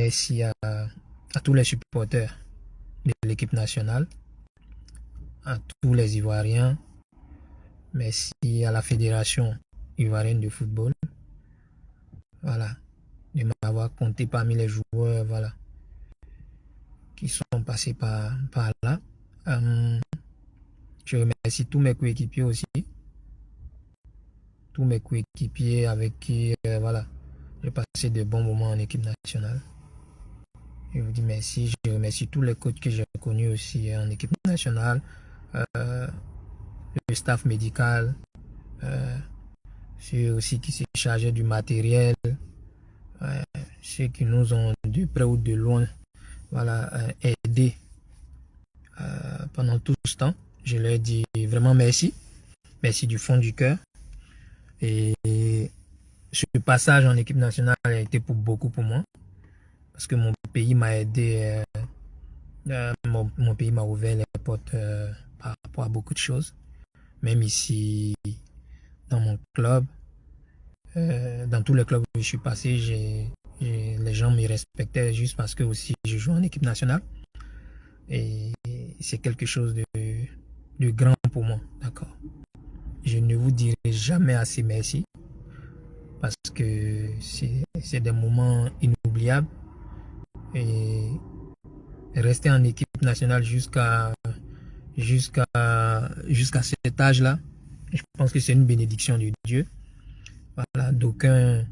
merci à tous les supporters de l'équipe nationale, à tous les Ivoiriens. Merci à la Fédération ivoirienne de football, voilà, de m'avoir compté parmi les joueurs, voilà, qui sont passés par là. Je remercie tous mes coéquipiers aussi, tous mes coéquipiers avec qui, voilà, j'ai passé de bons moments en équipe nationale. Je vous dis merci. Je remercie tous les coachs que j'ai connus aussi en équipe nationale, le staff médical, ceux aussi qui se chargeaient du matériel, ceux qui nous ont de près ou de loin, voilà, aidés pendant tout ce temps. Je leur dis vraiment merci. Merci du fond du cœur. Et ce passage en équipe nationale a été pour beaucoup pour moi. Parce que mon pays m'a aidé, mon pays m'a ouvert les portes par rapport à beaucoup de choses. Même ici, dans mon club, dans tous les clubs où je suis passé, les gens me respectaient juste parce que aussi je joue en équipe nationale. Et c'est quelque chose de grand pour moi, d'accord. Je ne vous dirai jamais assez merci parce que c'est des moments inoubliables. Et rester en équipe nationale jusqu'à cet âge-là, je pense que c'est une bénédiction de Dieu. Voilà, d'aucuns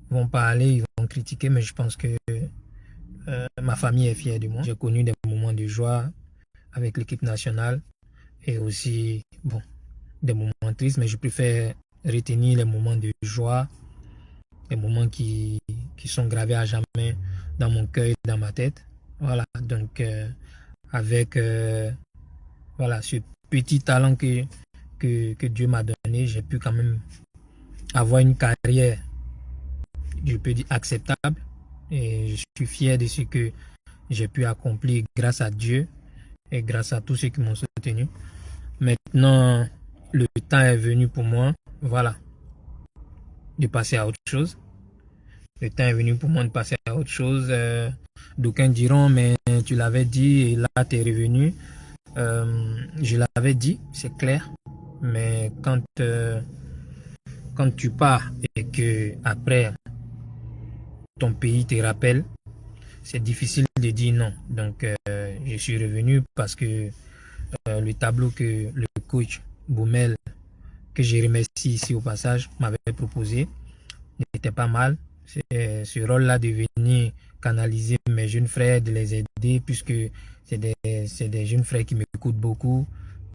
vont parler, ils vont critiquer, mais je pense que ma famille est fière de moi. J'ai connu des moments de joie avec l'équipe nationale et aussi, bon, des moments tristes, mais je préfère retenir les moments de joie, les moments qui sont gravés à jamais dans mon cœur et dans ma tête. Voilà, donc avec voilà, ce petit talent que Dieu m'a donné, j'ai pu quand même avoir une carrière, je peux dire, acceptable. Et je suis fier de ce que j'ai pu accomplir grâce à Dieu et grâce à tous ceux qui m'ont soutenu. Maintenant, le temps est venu pour moi, voilà, de passer à autre chose. Le temps est venu pour moi de passer à autre chose. D'aucuns diront, mais tu l'avais dit et là, tu es revenu. Je l'avais dit, c'est clair. Mais quand tu pars et que après ton pays te rappelle, c'est difficile de dire non. Donc, je suis revenu parce que le tableau que le coach Boumel, que je remercie ici au passage, m'avait proposé, n'était pas mal. C'est ce rôle-là de venir canaliser mes jeunes frères, de les aider, puisque c'est des jeunes frères qui m'écoutent beaucoup,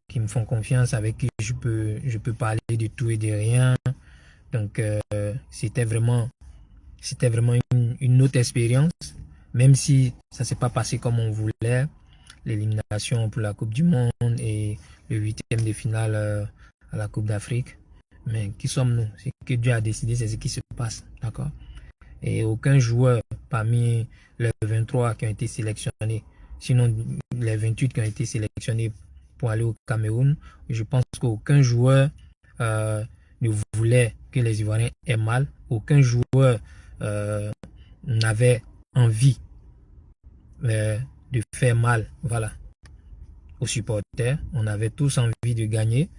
qui me font confiance, avec qui je peux parler de tout et de rien. Donc, c'était vraiment une autre expérience, même si ça ne s'est pas passé comme on voulait. L'élimination pour la Coupe du Monde et le 8e de finale à la Coupe d'Afrique. Mais qui sommes-nous? Ce que Dieu a décidé, c'est ce qui se passe, d'accord? Et aucun joueur parmi les 23 qui ont été sélectionnés, sinon les 28 qui ont été sélectionnés pour aller au Cameroun, je pense qu'aucun joueur ne voulait que les Ivoiriens aient mal. Aucun joueur n'avait envie de faire mal, voilà, aux supporters. On avait tous envie de gagner.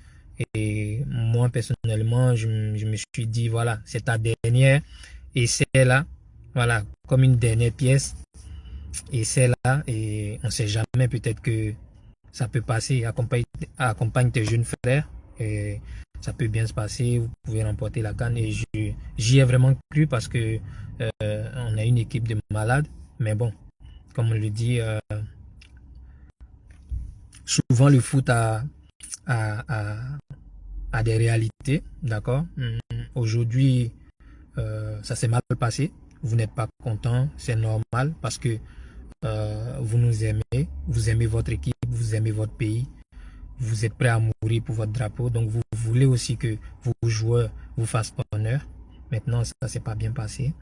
Et moi, personnellement, je me suis dit, voilà, c'est ta dernière essai là, voilà, comme une dernière pièce. Essai là, et on ne sait jamais, peut-être que ça peut passer. Accompagne tes jeunes frères, et ça peut bien se passer. Vous pouvez remporter la CAN. Et j'y ai vraiment cru parce que on a une équipe de malades. Mais bon, comme on le dit, souvent le foot a des réalités, d'accord. Aujourd'hui, ça s'est mal passé. Vous n'êtes pas content, c'est normal parce que vous nous aimez, vous aimez votre équipe, vous aimez votre pays, vous êtes prêt à mourir pour votre drapeau, donc vous voulez aussi que vos joueurs vous fassent honneur. Maintenant, ça s'est pas bien passé.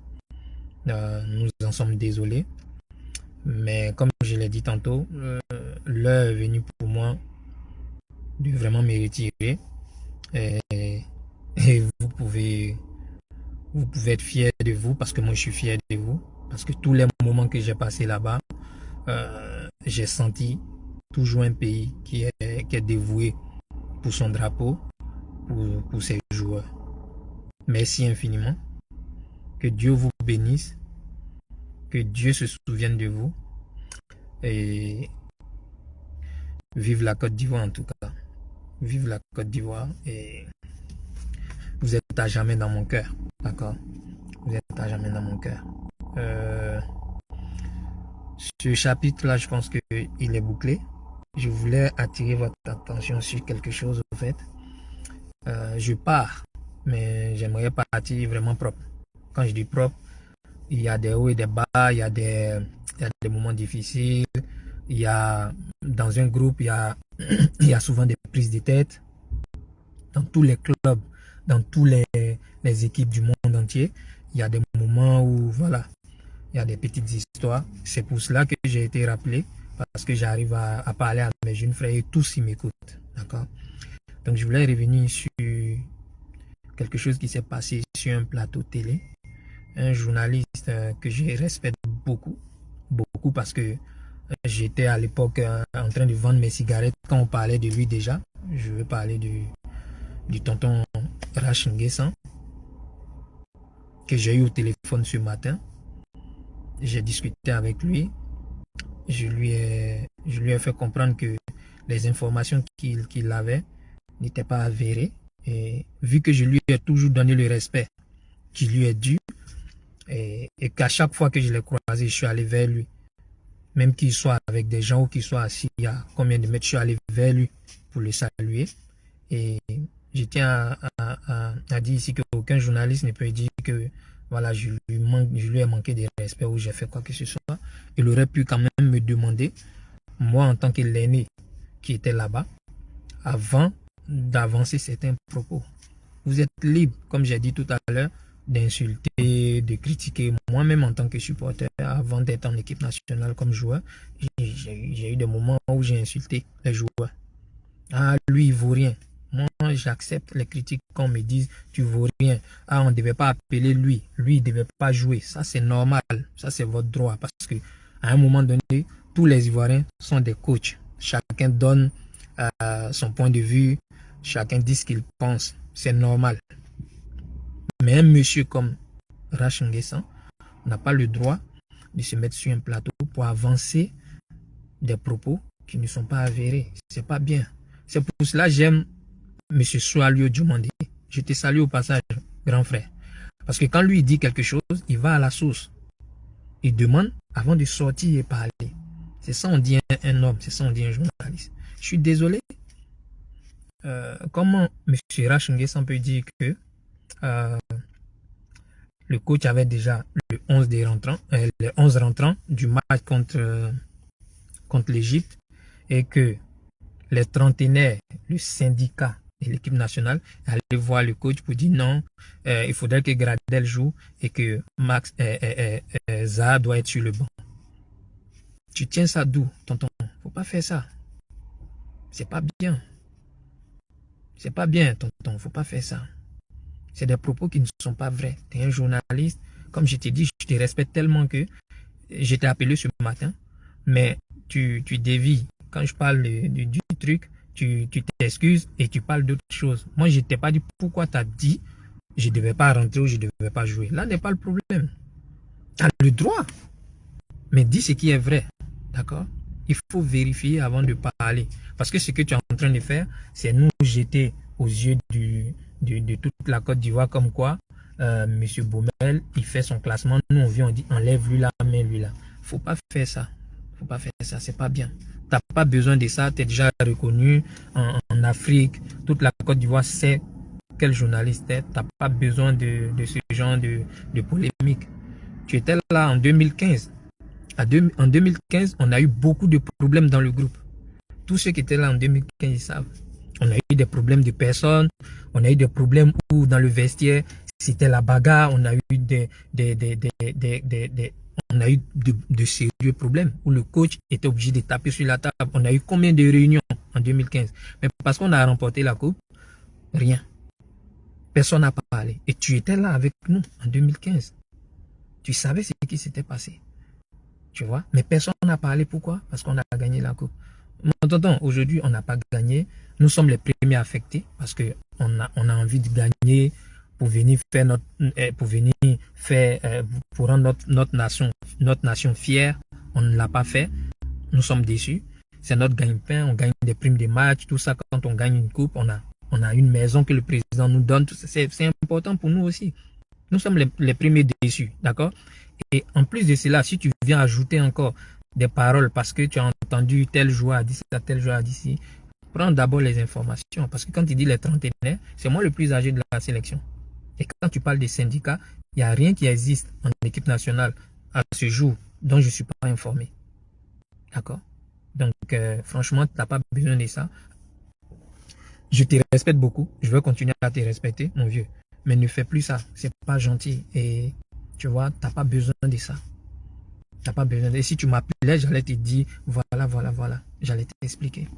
Nous en sommes désolés. Mais comme je l'ai dit tantôt, l'heure est venue pour moi de vraiment me retirer. Et vous pouvez être fier de vous parce que moi je suis fier de vous. Parce que tous les moments que j'ai passés là-bas, j'ai senti toujours un pays qui est dévoué pour son drapeau, pour ses joueurs. Merci infiniment. Que Dieu vous bénisse. Que Dieu se souvienne de vous. Et vive la Côte d'Ivoire en tout cas. Vive la Côte d'Ivoire. Et vous êtes à jamais dans mon cœur. D'accord? Vous êtes à jamais dans mon cœur. Ce chapitre-là, je pense qu'il est bouclé. Je voulais attirer votre attention sur quelque chose au fait. Je pars, mais j'aimerais partir vraiment propre. Quand je dis propre, il y a des hauts et des bas, il y a des moments difficiles, il y a dans un groupe, il y a souvent des prises de tête. Dans tous les clubs, dans toutes les équipes du monde entier, il y a des moments où voilà, il y a des petites histoires. C'est pour cela que j'ai été rappelé, parce que j'arrive à parler à mes jeunes frères et tous ils m'écoutent. D'accord? Donc je voulais revenir sur quelque chose qui s'est passé sur un plateau télé. Un journaliste que je respecte beaucoup parce que j'étais à l'époque en train de vendre mes cigarettes quand on parlait de lui déjà. Je veux parler du tonton Rach Nguessan que j'ai eu au téléphone ce matin. J'ai discuté avec lui. Je lui ai fait comprendre que les informations qu'il avait n'étaient pas avérées. Et vu que je lui ai toujours donné le respect qui lui est dû, et qu'à chaque fois que je l'ai croisé, je suis allé vers lui. Même qu'il soit avec des gens ou qu'il soit assis à combien de mètres, je suis allé vers lui pour le saluer. Et je tiens à dire ici qu'aucun journaliste ne peut dire que voilà, je lui ai manqué de respect ou j'ai fait quoi que ce soit. Il aurait pu quand même me demander, moi en tant que l'aîné qui était là-bas, avant d'avancer certains propos. Vous êtes libre, comme j'ai dit tout à l'heure, d'insulter, de critiquer. Moi-même en tant que supporter, avant d'être en équipe nationale comme joueur, j'ai eu des moments où j'ai insulté les joueurs. Ah, lui, il vaut rien. Moi, j'accepte les critiques qu'on me dise, tu vaux rien. Ah, on ne devait pas appeler lui. Lui, il ne devait pas jouer. Ça, c'est normal. Ça, c'est votre droit. Parce que à un moment donné, tous les Ivoiriens sont des coachs. Chacun donne son point de vue. Chacun dit ce qu'il pense. C'est normal. Mais un monsieur comme Rach Nguessan n'a pas le droit de se mettre sur un plateau pour avancer des propos qui ne sont pas avérés. C'est pas bien. C'est pour cela que j'aime M. Soualio Diomandé. Je te salue au passage, grand frère. Parce que quand lui dit quelque chose, il va à la source. Il demande avant de sortir et parler. C'est ça on dit un homme, c'est ça on dit un journaliste. Je suis désolé. Comment M. Rach Nguessan peut dire que le coach avait déjà le 11 rentrants du match contre l'Égypte et que les trentenaires, le syndicat de l'équipe nationale, allaient voir le coach pour dire non, il faudrait que Gradel joue et que Zaha doit être sur le banc. Tu tiens ça d'où, tonton? Faut pas faire ça. C'est pas bien. C'est pas bien, tonton. Faut pas faire ça. C'est des propos qui ne sont pas vrais. Tu es un journaliste. Comme je t'ai dit, je te respecte tellement que je t'ai appelé ce matin. Mais tu dévies. Quand je parle du truc, tu t'excuses et tu parles d'autre chose. Moi, je ne t'ai pas dit pourquoi tu as dit je ne devais pas rentrer ou je ne devais pas jouer. Là n'est pas le problème. Tu as le droit. Mais dis ce qui est vrai. D'accord? Il faut vérifier avant de parler. Parce que ce que tu es en train de faire, c'est nous jeter aux yeux de toute la Côte d'Ivoire comme quoi M. Baumel, il fait son classement. Nous, on vient, on dit enlève lui là, mets lui là. Faut pas faire ça. Faut pas faire ça, c'est pas bien. Tu n'as pas besoin de ça, tu es déjà reconnu en Afrique. Toute la Côte d'Ivoire sait quel journaliste tu n'as pas besoin de ce genre de polémique. Tu étais là en 2015. En 2015, on a eu beaucoup de problèmes dans le groupe. Tous ceux qui étaient là en 2015, ils savent. On a eu des problèmes de personnes, on a eu des problèmes où dans le vestiaire, c'était la bagarre, on a eu on a eu de sérieux problèmes où le coach était obligé de taper sur la table. On a eu combien de réunions en 2015? Mais parce qu'on a remporté la coupe, rien. Personne n'a parlé. Et tu étais là avec nous en 2015. Tu savais ce qui s'était passé. Tu vois? Mais personne n'a parlé. Pourquoi? Parce qu'on a gagné la coupe. Tonton, aujourd'hui, on n'a pas gagné. Nous sommes les premiers affectés parce que on a envie de gagner pour venir faire pour rendre notre nation fière. On ne l'a pas fait. Nous sommes déçus. C'est notre gagne-pain. On gagne des primes des matchs, tout ça. Quand on gagne une coupe, on a une maison que le président nous donne. C'est important pour nous aussi. Nous sommes les premiers déçus, d'accord? Et en plus de cela, si tu viens ajouter encore des paroles parce que tu as entendu tel joueur a dit ça, tel joueur a dit ci, prends d'abord les informations. Parce que quand tu dis les trentenaires, c'est moi le plus âgé de la sélection. Et quand tu parles des syndicats, il n'y a rien qui existe en équipe nationale à ce jour dont je ne suis pas informé. D'accord? Donc, franchement, tu n'as pas besoin de ça. Je te respecte beaucoup. Je veux continuer à te respecter, mon vieux. Mais ne fais plus ça. C'est pas gentil. Et tu vois, tu n'as pas besoin de ça. T'as pas besoin. Et si tu m'appelais, j'allais te dire, voilà, voilà, voilà. J'allais t'expliquer.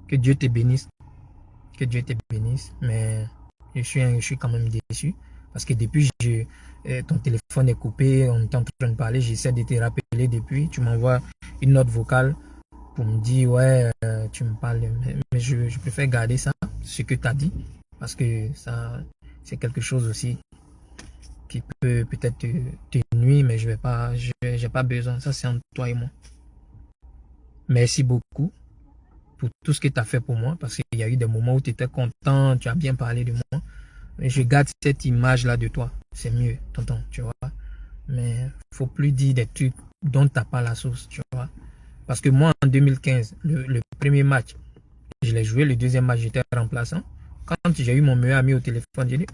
Que Dieu te bénisse. Que Dieu te bénisse. Mais je suis quand même déçu. Parce que depuis, ton téléphone est coupé, on est en train de parler, j'essaie de te rappeler depuis. Tu m'envoies une note vocale pour me dire, ouais, tu me parles. Mais je préfère garder ça, ce que tu as dit. Parce que ça, c'est quelque chose aussi qui peut peut-être te nuire, mais je j'ai pas besoin. Ça, c'est entre toi et moi. Merci beaucoup pour tout ce que tu as fait pour moi, parce qu'il y a eu des moments où tu étais content, tu as bien parlé de moi. Mais je garde cette image-là de toi. C'est mieux, tonton, tu vois. Mais faut plus dire des trucs dont tu n'as pas la source, tu vois. Parce que moi, en 2015, le premier match, je l'ai joué, le deuxième match, j'étais remplaçant. Quand j'ai eu mon meilleur ami au téléphone, j'ai dit,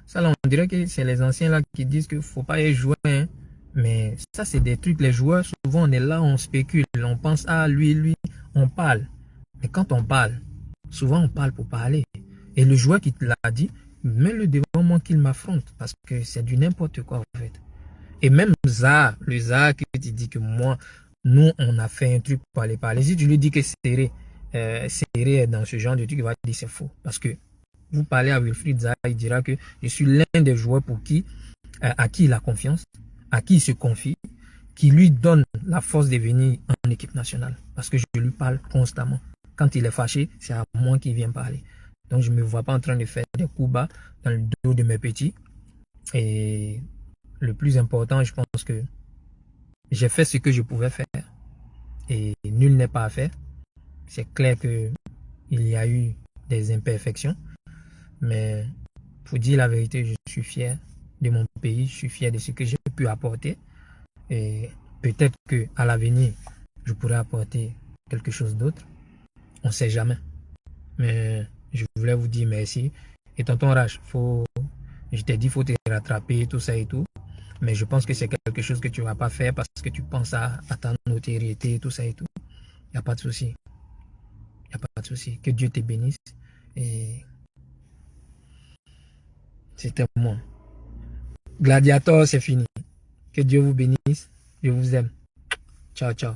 ça là, on dirait que c'est les anciens là qui disent qu'il ne faut pas y jouer. Hein. Mais ça, c'est des trucs, les joueurs, souvent on est là, on spécule, on pense, ah, lui, on parle. Mais quand on parle, souvent on parle pour parler. Et le joueur qui te l'a dit, mets-le devant moi qu'il m'affronte. Parce que c'est du n'importe quoi en fait. Et même le Zah qui te dit que moi, nous, on a fait un truc pour aller parler. Si tu lui dis que Serré est dans ce genre de truc, il va te dire c'est faux. Parce que vous parlez à Wilfried Zaha, il dira que je suis l'un des joueurs à qui il a confiance, à qui il se confie, qui lui donne la force de venir en équipe nationale. Parce que je lui parle constamment. Quand il est fâché, c'est à moi qu'il vient parler. Donc je ne me vois pas en train de faire des coups bas dans le dos de mes petits. Et le plus important, je pense que j'ai fait ce que je pouvais faire. Et nul n'est parfait. C'est clair qu'il y a eu des imperfections. Mais pour dire la vérité, je suis fier de mon pays. Je suis fier de ce que j'ai pu apporter. Et peut-être qu'à l'avenir, je pourrais apporter quelque chose d'autre. On ne sait jamais. Mais je voulais vous dire merci. Et tonton Rach, je t'ai dit, il faut te rattraper, tout ça et tout. Mais je pense que c'est quelque chose que tu ne vas pas faire parce que tu penses à ta notoriété, tout ça et tout. Il n'y a pas de souci. Il n'y a pas de souci. Que Dieu te bénisse. Et c'était moi. Gladiator, c'est fini. Que Dieu vous bénisse. Je vous aime. Ciao, ciao.